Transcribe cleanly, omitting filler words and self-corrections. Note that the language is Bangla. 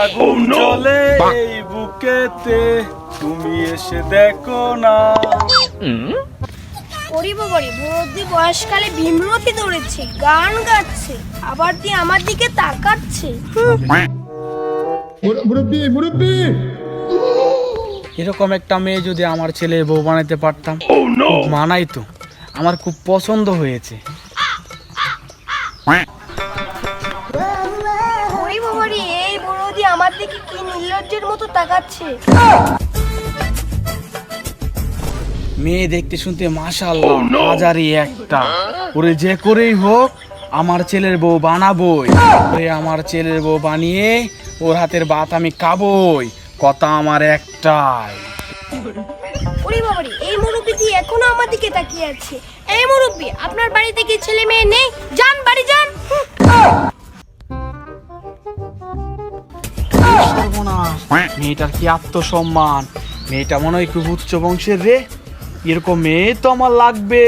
আগুন জ্বলে এই বুকেতে, তুমি এসে দেখো না। ওরে বাবারে, বুড়োদি বয়সকালে ভীমরতি দৌড়েছে, গান গাচ্ছে, আবার দিয়ে আমার দিকে তাকাচ্ছে। এরকম একটা মেয়ে যদি আমার ছেলে বউ বানাতে পারতাম, খুব মানাই তো, আমার খুব পছন্দ হয়েছে। ওরে বাবারে, এই বুড়োদি আমার দিকে কি নির্লজ্জের মতো তাকাচ্ছে। মেয়ে দেখতে শুনতে মাশাআল্লাহ হাজারি একটা। ওরে যে করেই হোক আমার ছেলের বউ বানাবোই। ওরে আমার ছেলের বউ বানিয়ে ওর হাতের ভাত আমি খাবোই, কথা আমার একটাই। ওরে বাবারে, এই মুরব্বিটি এখনো আমার দিকে তাকিয়ে আছে। এই মুরব্বি, আপনার বাড়িতে কি ছেলে মেয়ে নেই? যান বাড়ি যান। সর্বনাশ, মেয়েটার কি আত্মসম্মান, মেয়েটা মনে হয় খুব উচ্চ বংশের রে। এরকম মেয়ে তো আমার লাগবে।